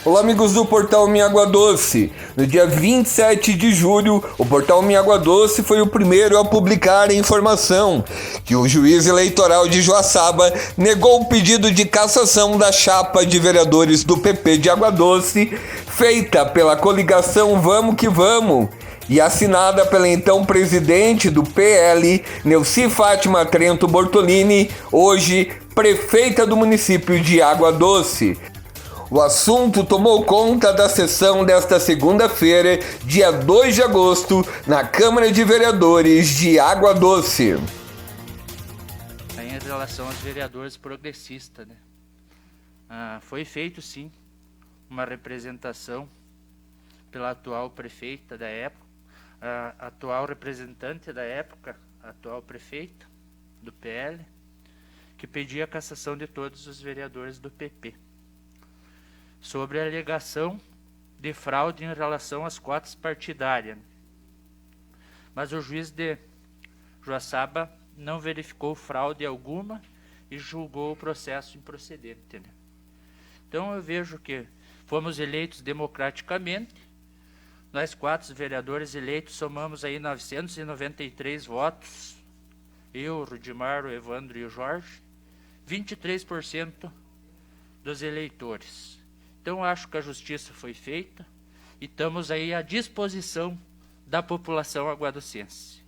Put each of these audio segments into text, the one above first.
Olá, amigos do Portal Minha Água Doce. No dia 27 de julho, o Portal Minha Água Doce foi o primeiro a publicar a informação que o juiz eleitoral de Joaçaba negou o pedido de cassação da chapa de vereadores do PP de Água Doce, feita pela coligação Vamos que Vamos, e assinada pela então presidente do PL, Neuci Fátima Trento Bortolini, hoje prefeita do município de Água Doce. O assunto tomou conta da sessão desta segunda-feira, dia 2 de agosto, na Câmara de Vereadores de Água Doce. Em relação aos vereadores progressistas, né? Foi feito, sim, uma representação pela atual prefeita da época, a atual representante da época, a atual prefeita do PL, que pedia a cassação de todos os vereadores do PP. Sobre a alegação de fraude em relação às cotas partidárias. Mas o juiz de Joaçaba não verificou fraude alguma e julgou o processo improcedente. Né? Então eu vejo que fomos eleitos democraticamente, nós 4 vereadores eleitos somamos aí 993 votos, eu, o Rudimar, o Evandro e o Jorge, 23% dos eleitores. Então, acho que a justiça foi feita e estamos aí à disposição da população aguadocense.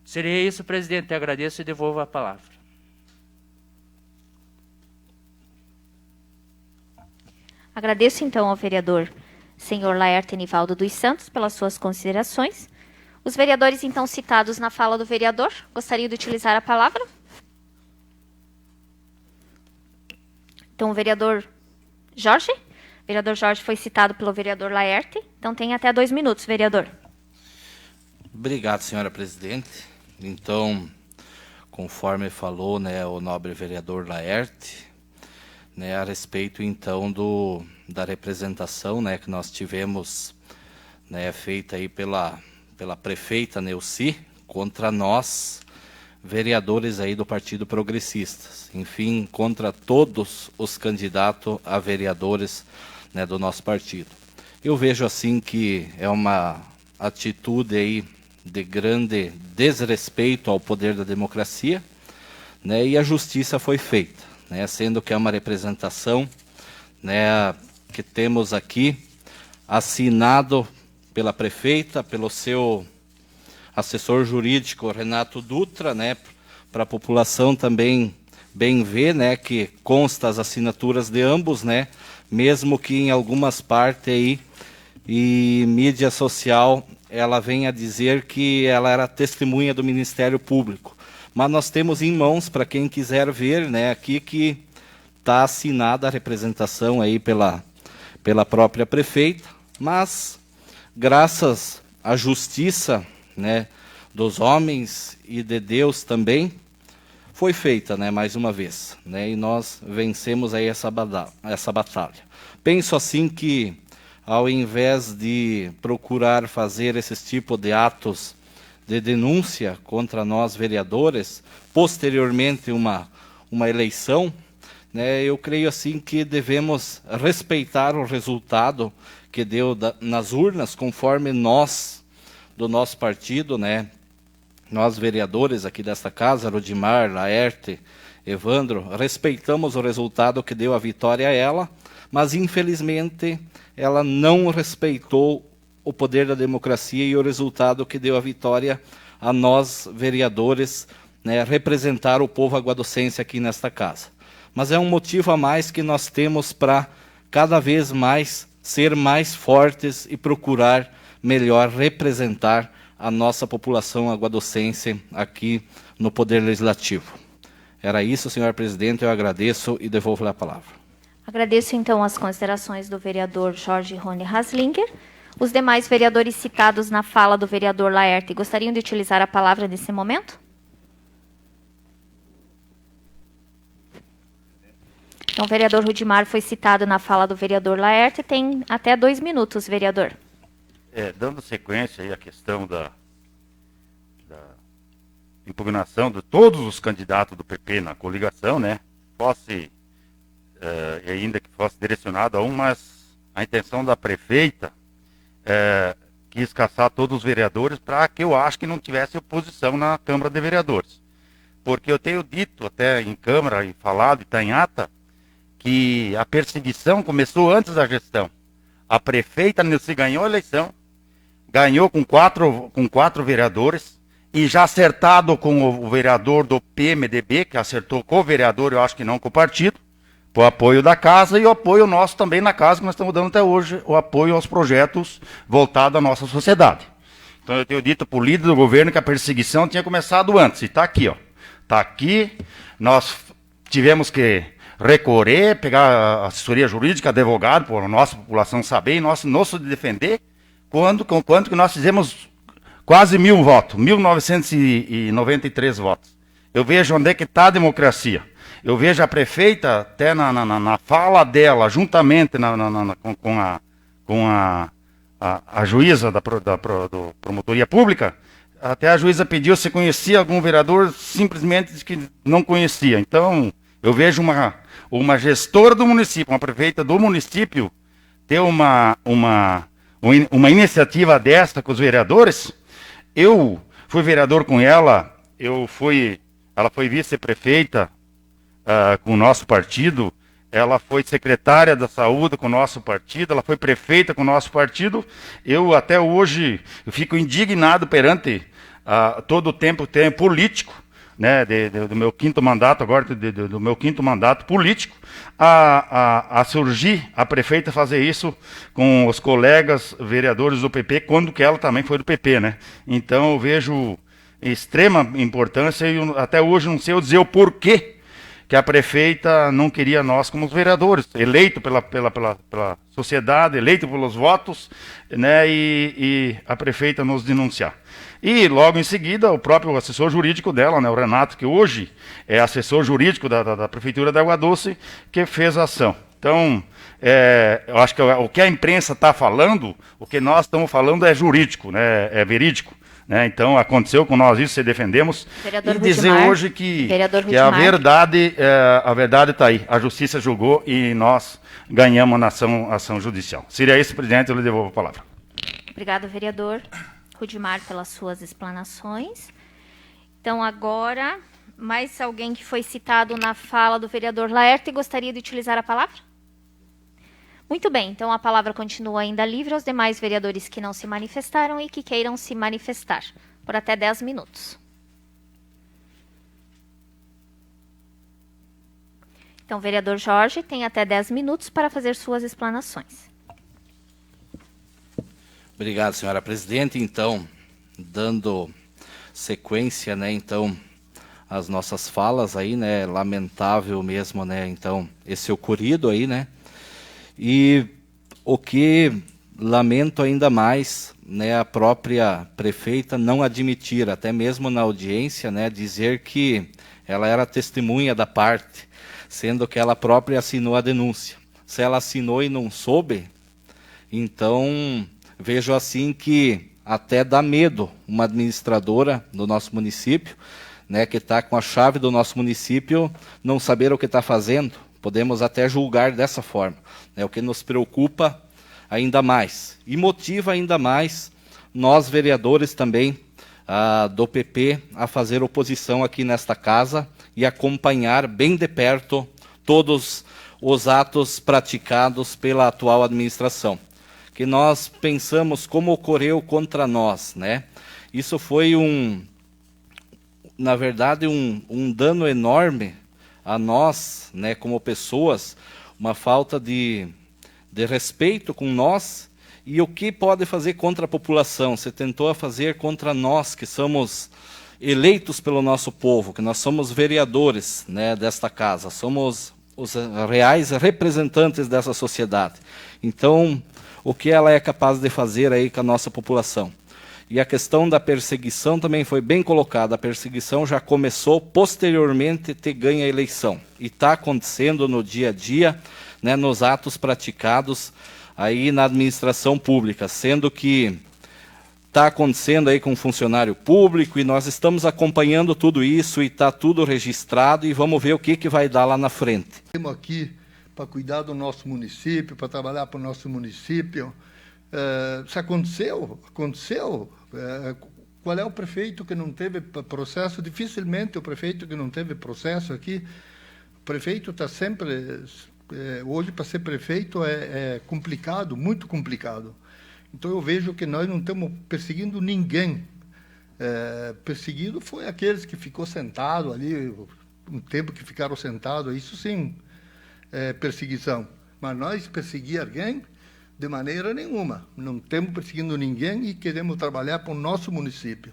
Seria isso, presidente. Agradeço e devolvo a palavra. Agradeço, então, ao vereador senhor Laerte Nivaldo dos Santos pelas suas considerações. Os vereadores, então, citados na fala do vereador, gostariam de utilizar a palavra? Então, o vereador Jorge? O vereador Jorge foi citado pelo vereador Laerte, então tem até 2 minutos, vereador. Obrigado, senhora presidente. Então, conforme falou, né, o nobre vereador Laerte, né, a respeito, então, da representação, né, que nós tivemos, né, feita aí pela prefeita Neuci, contra nós, vereadores aí do Partido Progressistas, enfim, contra todos os candidatos a vereadores, né, do nosso partido. Eu vejo assim que é uma atitude aí de grande desrespeito ao poder da democracia, né, e a justiça foi feita, né, sendo que é uma representação, né, que temos aqui assinado pela prefeita, pelo seu assessor jurídico Renato Dutra, né, para a população também bem ver, né, que consta as assinaturas de ambos, né, mesmo que em algumas partes aí e mídia social ela venha a dizer que ela era testemunha do Ministério Público, mas nós temos em mãos, para quem quiser ver, né, aqui que está assinada a representação aí pela própria prefeita, mas graças à justiça, né, dos homens e de Deus também, foi feita, né, mais uma vez, né, e nós vencemos aí essa batalha. Penso assim que, ao invés de procurar fazer esse tipo de atos de denúncia contra nós vereadores, posteriormente uma eleição, né, eu creio assim que devemos respeitar o resultado que deu nas urnas, conforme nós, do nosso partido, né, nós vereadores aqui desta casa, Rudimar, Laerte, Evandro, respeitamos o resultado que deu a vitória a ela, mas infelizmente ela não respeitou o poder da democracia e o resultado que deu a vitória a nós vereadores, né, representar o povo aguadocense aqui nesta casa. Mas é um motivo a mais que nós temos para cada vez mais ser mais fortes e procurar melhor representar a nossa população aguadocense aqui no Poder Legislativo. Era isso, senhor presidente, eu agradeço e devolvo a palavra. Agradeço, então, as considerações do vereador Jorge Rony Haslinger. Os demais vereadores citados na fala do vereador Laerte gostariam de utilizar a palavra nesse momento? Então, o vereador Rudimar foi citado na fala do vereador Laerte, tem até 2 minutos, vereador. Dando sequência aí à questão da impugnação de todos os candidatos do PP na coligação, né? Posse e ainda que fosse direcionado a um, mas a intenção da prefeita quis caçar todos os vereadores para que eu acho que não tivesse oposição na Câmara de Vereadores. Porque eu tenho dito até em Câmara e falado, e está em ata, que a perseguição começou antes da gestão. A prefeita se ganhou a eleição, ganhou com quatro vereadores, e já acertado com o vereador do PMDB, que acertou com o vereador, eu acho que não com o partido, o apoio da casa e o apoio nosso também na casa, que nós estamos dando até hoje, o apoio aos projetos voltados à nossa sociedade. Então eu tenho dito para o líder do governo que a perseguição tinha começado antes, e está aqui, ó. Está aqui, nós tivemos que recorrer, pegar a assessoria jurídica, advogado, para a nossa população saber e nós nos defender, quanto que nós fizemos quase 1.000 votos, 1.993 votos. Eu vejo onde é que está a democracia. Eu vejo a prefeita, até na fala dela, juntamente com a juíza da promotoria pública, até a juíza pediu se conhecia algum vereador, simplesmente disse que não conhecia. Então, eu vejo uma gestora do município, uma prefeita do município, ter uma iniciativa dessa com os vereadores. Eu fui vereador com ela, ela foi vice-prefeita com o nosso partido, ela foi secretária da saúde com o nosso partido, ela foi prefeita com o nosso partido. Eu até hoje fico indignado perante todo o tempo político, né, do meu quinto mandato, agora do meu quinto mandato político, a surgir a prefeita fazer isso com os colegas vereadores do PP, quando que ela também foi do PP, né? Então eu vejo extrema importância e até hoje não sei eu dizer o porquê que a prefeita não queria nós como vereadores, eleito pela sociedade, eleito pelos votos, né, e a prefeita nos denunciar. E logo em seguida, o próprio assessor jurídico dela, né, o Renato, que hoje é assessor jurídico da Prefeitura de Água Doce, que fez a ação. Então, eu acho que o que a imprensa está falando, o que nós estamos falando é jurídico, né, é verídico. Né? Então, aconteceu com nós isso, se defendemos. Vereador e dizer Rudimar, hoje que a verdade está aí. A justiça julgou e nós ganhamos na ação judicial. Seria isso, presidente, eu lhe devolvo a palavra. Obrigado, vereador Rudimar, pelas suas explanações. Então, agora, mais alguém que foi citado na fala do vereador Laerte gostaria de utilizar a palavra? Muito bem, então a palavra continua ainda livre aos demais vereadores que não se manifestaram e que queiram se manifestar, por até 10 minutos. Então, vereador Jorge tem até 10 minutos para fazer suas explanações. Obrigado, senhora presidente. Então, dando sequência, né, então, às nossas falas aí, né, lamentável mesmo, né, então, esse ocorrido aí, né, e o que lamento ainda mais, né, a própria prefeita não admitir, até mesmo na audiência, né, dizer que ela era testemunha da parte, sendo que ela própria assinou a denúncia. Se ela assinou e não soube, então vejo assim que até dá medo uma administradora do nosso município, né, que está com a chave do nosso município, não saber o que está fazendo. Podemos até julgar dessa forma, né, o que nos preocupa ainda mais e motiva ainda mais nós vereadores também do PP a fazer oposição aqui nesta casa e acompanhar bem de perto todos os atos praticados pela atual administração. Que nós pensamos como ocorreu contra nós, né? Isso foi na verdade, um dano enorme a nós, né, como pessoas, uma falta de respeito com nós, e o que pode fazer contra a população? Você tentou fazer contra nós, que somos eleitos pelo nosso povo, que nós somos vereadores, né, desta casa, somos os reais representantes dessa sociedade. Então, o que ela é capaz de fazer aí com a nossa população? E a questão da perseguição também foi bem colocada. A perseguição já começou posteriormente a ter ganho a eleição. E está acontecendo no dia a dia, né, nos atos praticados aí na administração pública, sendo que está acontecendo aí com funcionário público e nós estamos acompanhando tudo isso e está tudo registrado e vamos ver o que vai dar lá na frente. Aqui para cuidar do nosso município, para trabalhar para o nosso município. Se aconteceu. Qual é o prefeito que não teve processo? Dificilmente o prefeito que não teve processo aqui. O prefeito está sempre... hoje, para ser prefeito, é complicado, muito complicado. Então, eu vejo que nós não estamos perseguindo ninguém. Perseguido foi aqueles que ficou sentado ali, um tempo que ficaram sentados, isso sim é perseguição. Mas nós perseguir alguém de maneira nenhuma. Não estamos perseguindo ninguém e queremos trabalhar para o nosso município.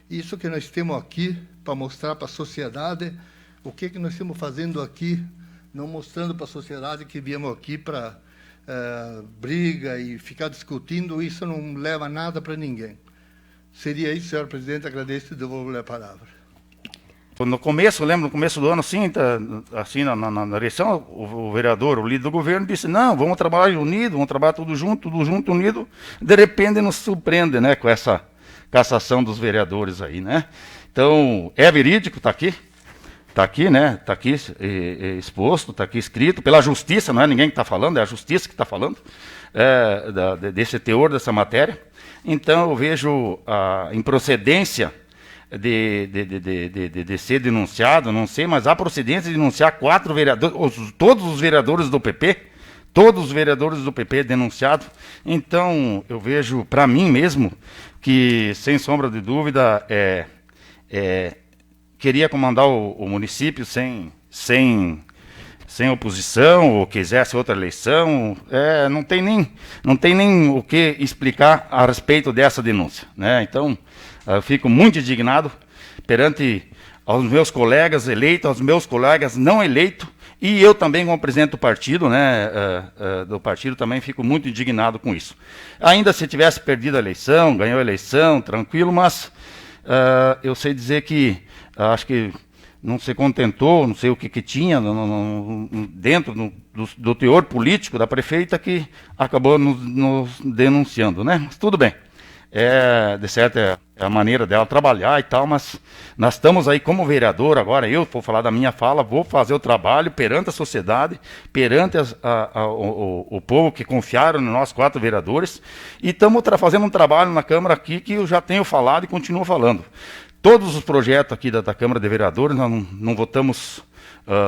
Isso que nós temos aqui para mostrar para a sociedade o que nós estamos fazendo aqui, não mostrando para a sociedade que viemos aqui para briga e ficar discutindo, isso não leva nada para ninguém. Seria isso, senhor presidente, agradeço e devolvo a palavra. No começo, eu lembro, no começo do ano, assim na eleição, o vereador, o líder do governo, disse, não, vamos trabalhar unido, vamos trabalhar tudo junto, unido. De repente nos surpreende, né, com essa cassação dos vereadores aí, né? Então, é verídico, está aqui, né? Está aqui exposto, está aqui escrito, pela justiça, não é ninguém que está falando, é a justiça que está falando, desse teor dessa matéria. Então, eu vejo a improcedência de ser denunciado, não sei, mas há procedência de denunciar 4 vereadores, todos os vereadores do PP denunciados. Então, eu vejo, para mim mesmo, que, sem sombra de dúvida, queria comandar o município sem oposição, ou quisesse outra eleição, não tem nem o que explicar a respeito dessa denúncia, né? Então, eu fico muito indignado perante aos meus colegas eleitos, aos meus colegas não eleitos, e eu também, como presidente do partido, né, do partido, também fico muito indignado com isso. Ainda se tivesse perdido a eleição, ganhou a eleição, tranquilo, mas eu sei dizer que acho que não se contentou, não sei o que tinha dentro do teor político da prefeita que acabou nos denunciando, né? Mas tudo bem. De certo, é a maneira dela trabalhar e tal, mas nós estamos aí como vereador agora, eu vou falar da minha fala, vou fazer o trabalho perante a sociedade, perante o povo que confiaram nos nossos 4 vereadores, e estamos fazendo um trabalho na Câmara aqui que eu já tenho falado e continuo falando. Todos os projetos aqui da Câmara de Vereadores, nós não votamos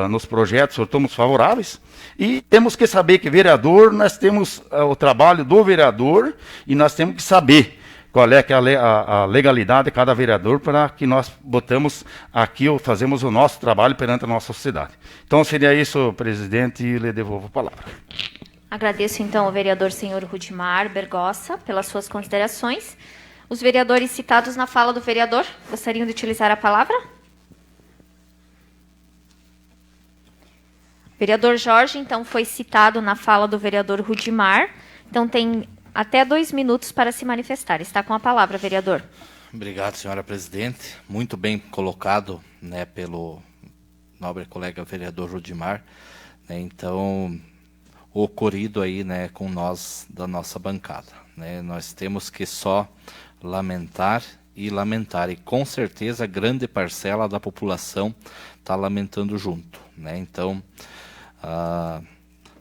nos projetos, estamos favoráveis, e temos que saber que vereador, nós temos o trabalho do vereador, e nós temos que saber qual é que a legalidade de cada vereador para que nós botamos aqui, fazemos o nosso trabalho perante a nossa sociedade. Então, seria isso, presidente, e lhe devolvo a palavra. Agradeço, então, ao vereador senhor Rudimar Bergossa pelas suas considerações. Os vereadores citados na fala do vereador gostariam de utilizar a palavra? Vereador Jorge, então, foi citado na fala do vereador Rudimar. Então, tem até 2 minutos para se manifestar. Está com a palavra, vereador. Obrigado, senhora presidente. Muito bem colocado, né, pelo nobre colega vereador Rudimar. Né, então, ocorrido aí, né, com nós da nossa bancada. Né, nós temos que só lamentar, e com certeza grande parcela da população está lamentando junto. Né, então,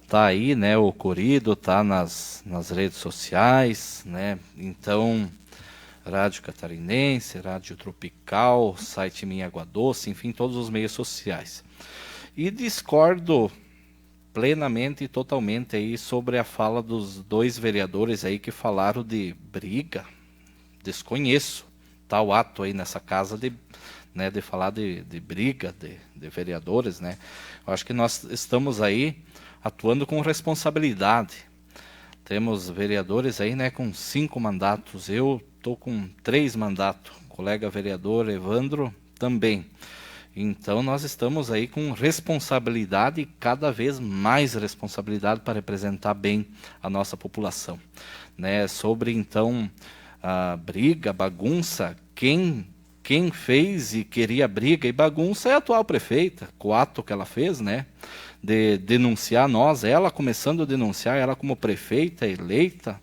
tá aí, né, ocorrido, tá nas redes sociais, né, então, Rádio Catarinense, Rádio Tropical, site Minha Água Doce, enfim, todos os meios sociais. E discordo plenamente e totalmente aí sobre a fala dos 2 vereadores aí que falaram de briga. Desconheço tal ato aí nessa casa de falar de briga de vereadores, né. Eu acho que nós estamos aí atuando com responsabilidade. Temos vereadores aí, né, com 5 mandatos. Eu estou com 3 mandatos. O colega vereador Evandro também. Então, nós estamos aí com responsabilidade e cada vez mais responsabilidade para representar bem a nossa população. Né? Sobre, então, a briga, bagunça, quem fez e queria briga e bagunça é a atual prefeita, com o ato que ela fez, né? De denunciar nós, ela começando a denunciar, ela como prefeita eleita,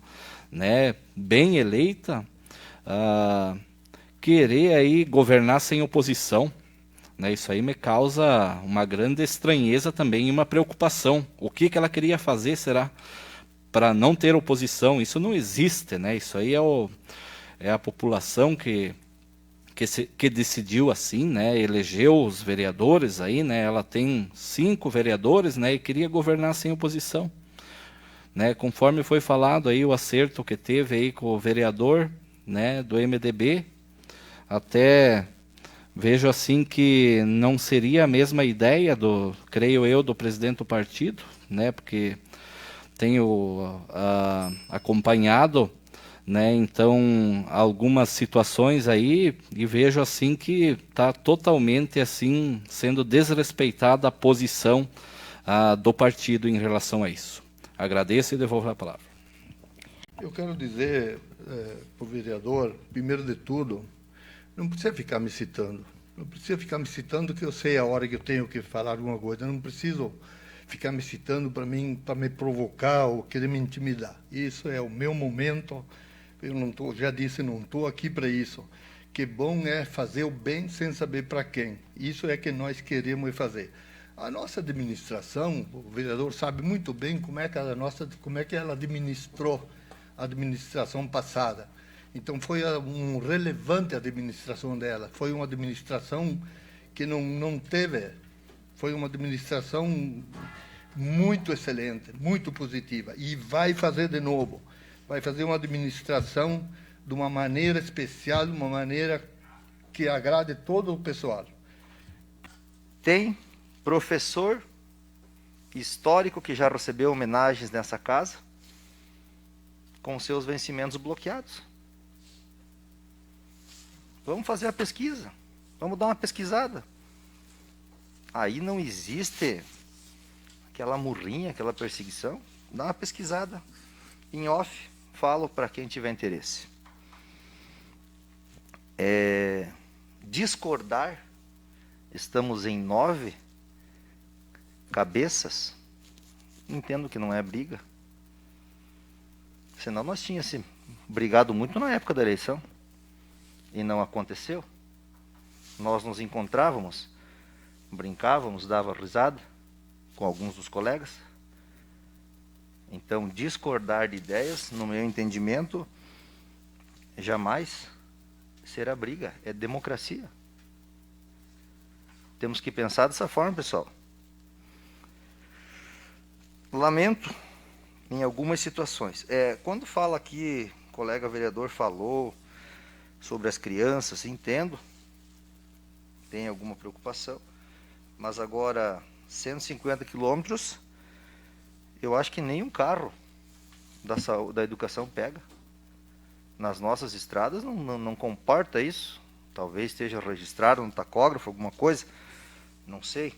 né, bem eleita, querer aí governar sem oposição, né? Isso aí me causa uma grande estranheza também e uma preocupação. O que ela queria fazer, será? Para não ter oposição? Isso não existe, né? Isso aí é a população que decidiu assim, né? Elegeu os vereadores aí, né? Ela tem 5 vereadores, né? E queria governar sem oposição, né? Conforme foi falado aí o acerto que teve aí com o vereador, né? Do MDB, até vejo assim que não seria a mesma ideia creio eu, do presidente do partido, né? Porque tenho acompanhado, né, então algumas situações aí e vejo assim que está totalmente assim sendo desrespeitada a posição do partido em relação a isso. Agradeço e devolvo a palavra. Eu quero dizer para o vereador, primeiro de tudo, não precisa ficar me citando. Não precisa ficar me citando, que eu sei a hora que eu tenho que falar alguma coisa. Eu não preciso ficar me citando para me provocar ou querer me intimidar. Isso é o meu momento. Eu não tô, já disse, não estou aqui para isso. Que bom é fazer o bem sem saber para quem. Isso é que nós queremos fazer. A nossa administração, o vereador sabe muito bem como é que ela administrou a administração passada. Então foi um relevante a administração dela. Foi uma administração que não teve. Foi uma administração muito excelente, muito positiva. E vai fazer de novo. Vai fazer uma administração de uma maneira especial, de uma maneira que agrade todo o pessoal. Tem professor histórico que já recebeu homenagens nessa casa com seus vencimentos bloqueados. Vamos fazer a pesquisa. Vamos dar uma pesquisada. Aí não existe aquela murrinha, aquela perseguição. Dá uma pesquisada. Em off, falo para quem tiver interesse. Discordar, estamos em 9 cabeças, entendo que não é briga. Senão nós tínhamos brigado muito na época da eleição. E não aconteceu. Nós nos encontrávamos, brincávamos, dava risada com alguns dos colegas. Então, discordar de ideias, no meu entendimento, jamais será briga, é democracia. Temos que pensar dessa forma, pessoal. Lamento em algumas situações. Quando fala aqui, o colega vereador falou sobre as crianças, entendo, tem alguma preocupação, mas agora 150 quilômetros, eu acho que nem um carro da educação pega. Nas nossas estradas não comporta isso. Talvez esteja registrado no tacógrafo, alguma coisa, não sei.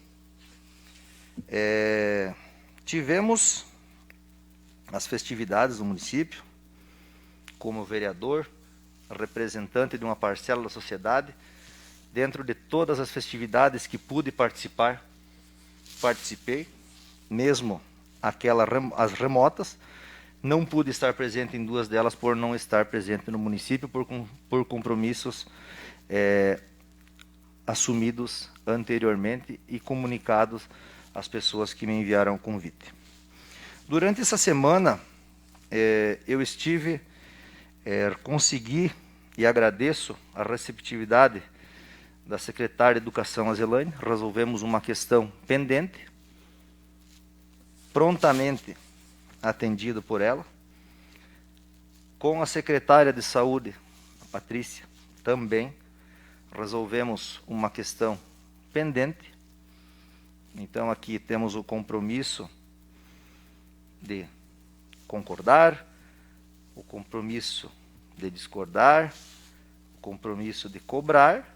Tivemos as festividades do município, como vereador, representante de uma parcela da sociedade. Dentro de todas as festividades que pude participar, participei, mesmo as remotas. Não pude estar presente em 2 delas por não estar presente no município, por compromissos assumidos anteriormente e comunicados às pessoas que me enviaram o convite. Durante essa semana, eu consegui, e agradeço a receptividade da secretária de Educação, Azelaine. Resolvemos uma questão pendente, prontamente atendido por ela. Com a secretária de Saúde, a Patrícia, também resolvemos uma questão pendente. Então aqui temos o compromisso de concordar, o compromisso de discordar, o compromisso de cobrar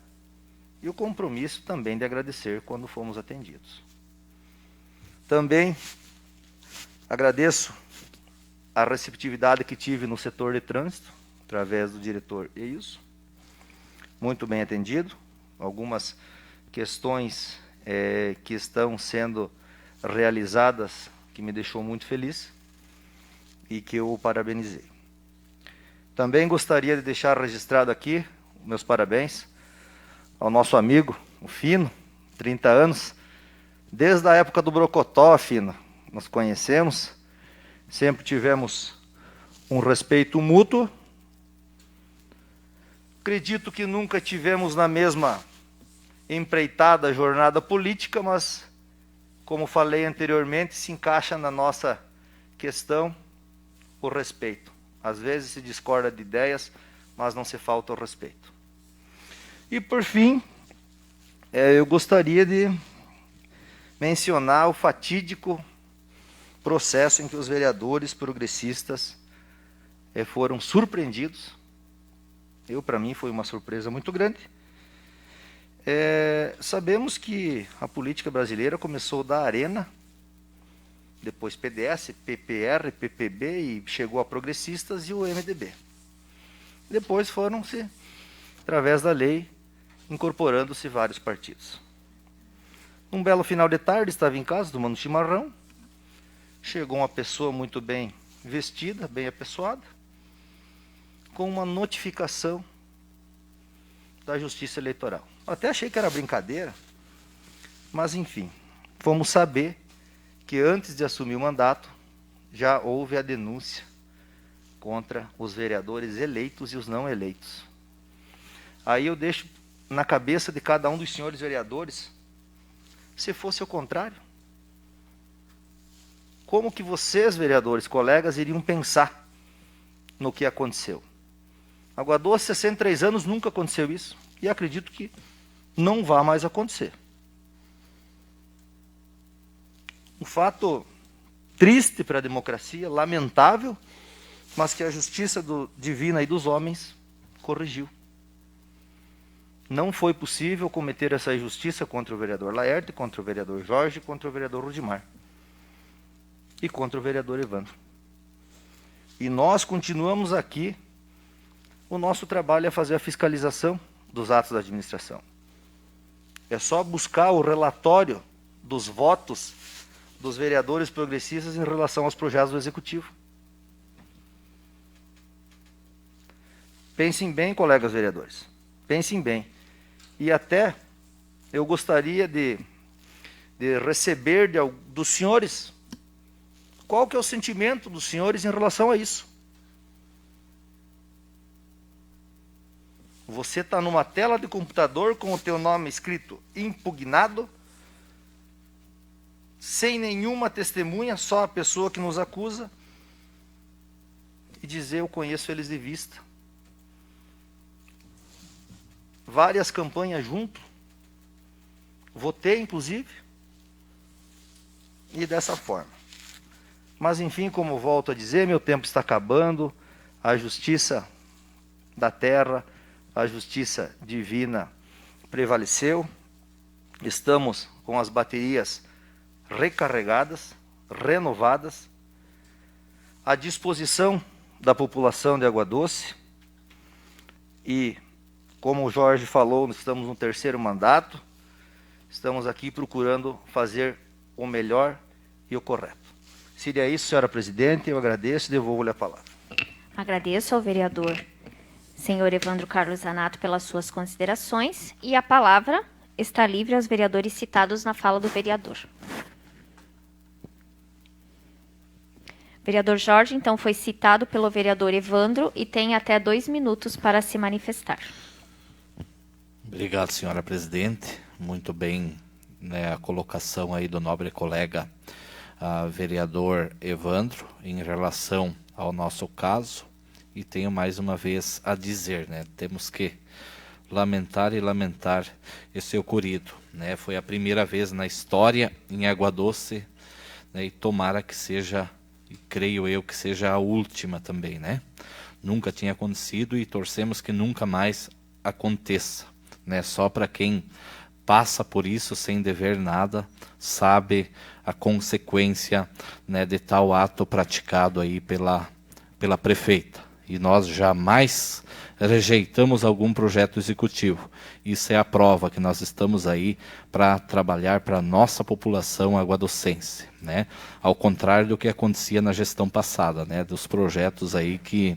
e o compromisso também de agradecer quando fomos atendidos. Também agradeço a receptividade que tive no setor de trânsito, através do diretor Eilson. Muito bem atendido. Algumas questões que estão sendo realizadas que me deixou muito feliz e que eu o parabenizei. Também gostaria de deixar registrado aqui meus parabéns ao nosso amigo, o Fino, 30 anos, desde a época do Brocotó, Fina, nós conhecemos, sempre tivemos um respeito mútuo. Acredito que nunca tivemos na mesma empreitada jornada política, mas, como falei anteriormente, se encaixa na nossa questão o respeito. Às vezes se discorda de ideias, mas não se falta o respeito. E, por fim, eu gostaria de mencionar o fatídico processo em que os vereadores progressistas foram surpreendidos. Para mim, foi uma surpresa muito grande. Sabemos que a política brasileira começou da Arena, depois PDS, PPR, PPB e chegou a progressistas e o MDB. Depois foram-se, através da lei, incorporando-se vários partidos. Um belo final de tarde, estava em casa tomando chimarrão, chegou uma pessoa muito bem vestida, bem apessoada, com uma notificação da Justiça Eleitoral. Até achei que era brincadeira, mas enfim, fomos saber que antes de assumir o mandato, já houve a denúncia contra os vereadores eleitos e os não eleitos. Aí eu deixo na cabeça de cada um dos senhores vereadores, se fosse o contrário, como que vocês, vereadores, colegas, iriam pensar no que aconteceu? Água Doce, 63 anos, nunca aconteceu isso, e acredito que não vai mais acontecer. Um fato triste para a democracia, lamentável, mas que a justiça divina e dos homens corrigiu. Não foi possível cometer essa injustiça contra o vereador Laerte, contra o vereador Jorge, contra o vereador Rudimar e contra o vereador Evandro. E nós continuamos aqui, o nosso trabalho é fazer a fiscalização dos atos da administração. É só buscar o relatório dos votos dos vereadores progressistas em relação aos projetos do Executivo. Pensem bem, colegas vereadores, pensem bem. E até eu gostaria de receber dos senhores, qual que é o sentimento dos senhores em relação a isso. Você está numa tela de computador com o teu nome escrito impugnado, sem nenhuma testemunha, só a pessoa que nos acusa, e dizer eu conheço eles de vista. Várias campanhas junto, votei inclusive, e dessa forma. Mas enfim, como volto a dizer, meu tempo está acabando, a justiça da terra, a justiça divina prevaleceu, estamos com as baterias recarregadas, renovadas, à disposição da população de Água Doce, e como o Jorge falou, estamos no 3º mandato, estamos aqui procurando fazer o melhor e o correto. Seria isso, senhora presidente, eu agradeço e devolvo-lhe a palavra. Agradeço ao vereador senhor Evandro Carlos Zanato pelas suas considerações, e a palavra está livre aos vereadores citados na fala do vereador. Vereador Jorge, então, foi citado pelo vereador Evandro e tem até 2 minutos para se manifestar. Obrigado, senhora presidente. Muito bem, né, a colocação aí do nobre colega vereador Evandro em relação ao nosso caso. E tenho mais uma vez a dizer, né, temos que lamentar e lamentar esse ocorrido, né, foi a primeira vez na história em Água Doce, né, e tomara que seja, e creio eu que seja a última também, né, nunca tinha acontecido e torcemos que nunca mais aconteça, né, só para quem passa por isso sem dever nada, sabe a consequência, né, de tal ato praticado aí pela prefeita. E nós jamais rejeitamos algum projeto executivo. Isso é a prova que nós estamos aí para trabalhar para a nossa população aguadocense, né? Ao contrário do que acontecia na gestão passada, né? Dos projetos aí que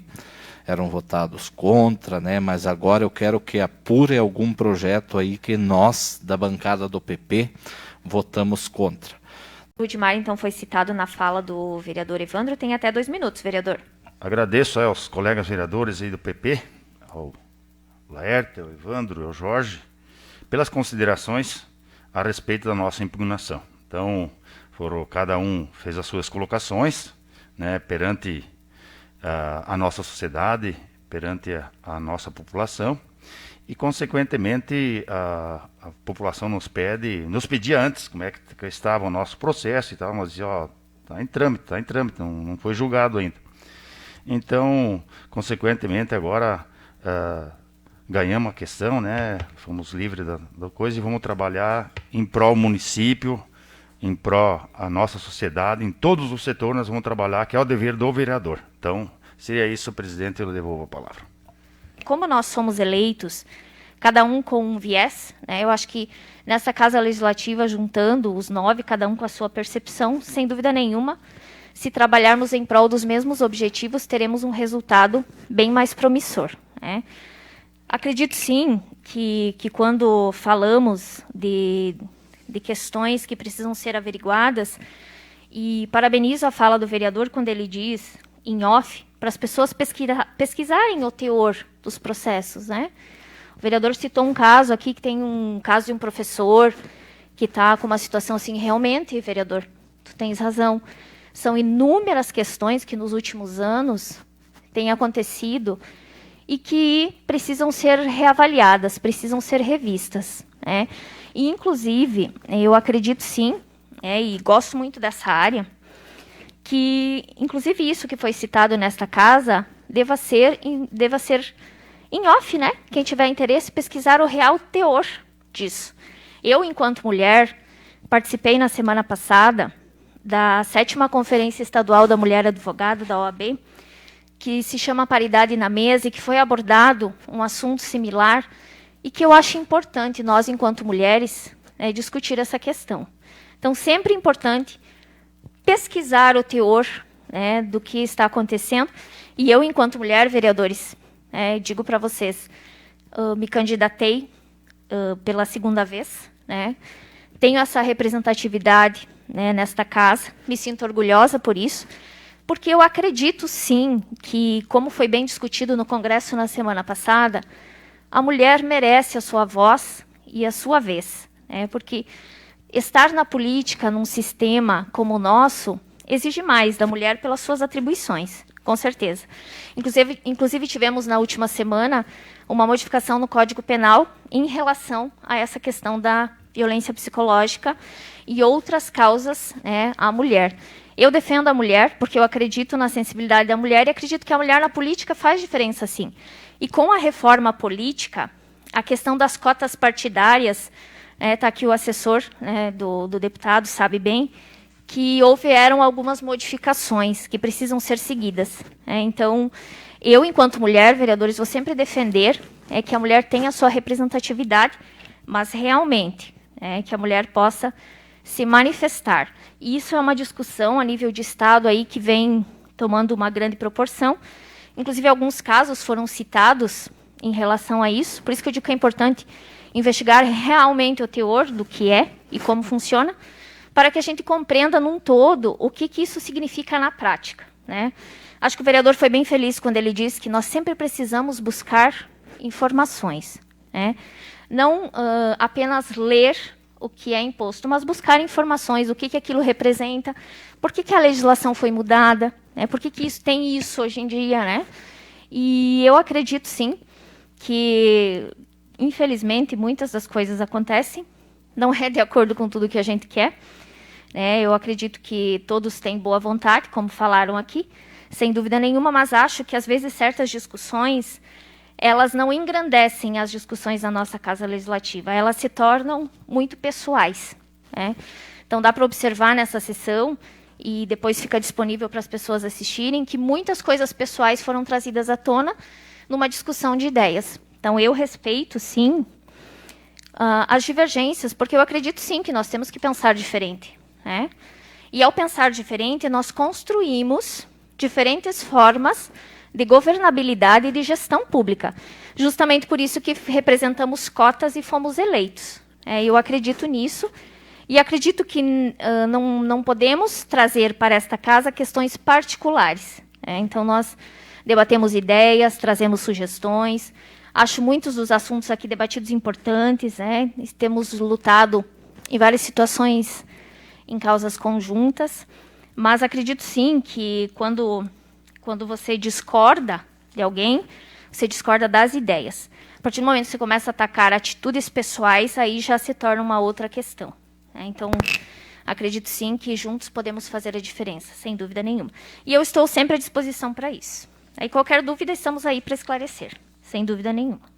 eram votados contra, né? Mas agora eu quero que apure algum projeto aí que nós, da bancada do PP, votamos contra. O Rudimar, então, foi citado na fala do vereador Evandro. Tem até 2 minutos, vereador. Agradeço aos colegas vereadores aí do PP, ao Laerte, ao Evandro, ao Jorge, pelas considerações a respeito da nossa impugnação. Então, cada um fez as suas colocações, né, perante a nossa sociedade, perante a nossa população, e, consequentemente, a população nos pedia antes como é que estava o nosso processo e tal, mas dizia, está em trâmite, não foi julgado ainda. Então, consequentemente, agora ganhamos a questão, né? Fomos livres da coisa e vamos trabalhar em prol do município, em prol da nossa sociedade, em todos os setores nós vamos trabalhar, que é o dever do vereador. Então, seria isso, presidente, eu devolvo a palavra. Como nós somos eleitos, cada um com um viés, né? Eu acho que nessa Casa Legislativa, juntando os 9, cada um com a sua percepção, sem dúvida nenhuma, se trabalharmos em prol dos mesmos objetivos, teremos um resultado bem mais promissor, né? Acredito, sim, que quando falamos de questões que precisam ser averiguadas, e parabenizo a fala do vereador quando ele diz, em off, para as pessoas pesquisarem o teor dos processos, né? O vereador citou um caso aqui, que tem um caso de um professor que está com uma situação assim, realmente, vereador, tu tens razão. São inúmeras questões que nos últimos anos têm acontecido e que precisam ser reavaliadas, precisam ser revistas, né? E, inclusive, eu acredito sim, e gosto muito dessa área, que, inclusive, isso que foi citado nesta casa deva ser em off, né? Quem tiver interesse, pesquisar o real teor disso. Eu, enquanto mulher, participei na semana passada da 7ª Conferência Estadual da Mulher Advogada, da OAB, que se chama Paridade na Mesa, e que foi abordado um assunto similar, e que eu acho importante nós, enquanto mulheres, discutir essa questão. Então, sempre importante pesquisar o teor, né, do que está acontecendo. E eu, enquanto mulher, vereadores, digo para vocês, me candidatei pela 2ª vez, né, tenho essa representatividade, né, nesta casa, me sinto orgulhosa por isso, porque eu acredito, sim, que, como foi bem discutido no Congresso na semana passada, a mulher merece a sua voz e a sua vez, né? Porque estar na política, num sistema como o nosso, exige mais da mulher pelas suas atribuições, com certeza. Inclusive tivemos na última semana uma modificação no Código Penal em relação a essa questão da violência psicológica e outras causas, né, à mulher. Eu defendo a mulher porque eu acredito na sensibilidade da mulher e acredito que a mulher na política faz diferença, sim. E com a reforma política, a questão das cotas partidárias, está aqui o assessor, né, do deputado, sabe bem, que houveram algumas modificações que precisam ser seguidas. Então, eu, enquanto mulher, vereadores, vou sempre defender que a mulher tenha a sua representatividade, mas realmente que a mulher possa se manifestar. E isso é uma discussão a nível de Estado aí que vem tomando uma grande proporção. Inclusive, alguns casos foram citados em relação a isso. Por isso que eu digo que é importante investigar realmente o teor do que é e como funciona, para que a gente compreenda num todo o que isso significa na prática, né? Acho que o vereador foi bem feliz quando ele disse que nós sempre precisamos buscar informações, né? Não apenas ler o que é imposto, mas buscar informações, o que aquilo representa, por que a legislação foi mudada, né? Por que isso tem isso hoje em dia, né? E eu acredito, sim, que, infelizmente, muitas das coisas acontecem, não é de acordo com tudo que a gente quer, né? Eu acredito que todos têm boa vontade, como falaram aqui, sem dúvida nenhuma, mas acho que, às vezes, certas discussões, elas não engrandecem as discussões da nossa Casa Legislativa, elas se tornam muito pessoais, né? Então, dá para observar nessa sessão, e depois fica disponível para as pessoas assistirem, que muitas coisas pessoais foram trazidas à tona numa discussão de ideias. Então, eu respeito, sim, as divergências, porque eu acredito, sim, que nós temos que pensar diferente, né? E, ao pensar diferente, nós construímos diferentes formas de governabilidade e de gestão pública. Justamente por isso que representamos cotas e fomos eleitos. Eu acredito nisso e acredito que não podemos trazer para esta casa questões particulares. Então, nós debatemos ideias, trazemos sugestões. Acho muitos dos assuntos aqui debatidos importantes. Temos lutado em várias situações em causas conjuntas, mas acredito sim que quando você discorda de alguém, você discorda das ideias. A partir do momento que você começa a atacar atitudes pessoais, aí já se torna uma outra questão. Então, acredito sim que juntos podemos fazer a diferença, sem dúvida nenhuma. E eu estou sempre à disposição para isso. Aí, qualquer dúvida, estamos aí para esclarecer, sem dúvida nenhuma.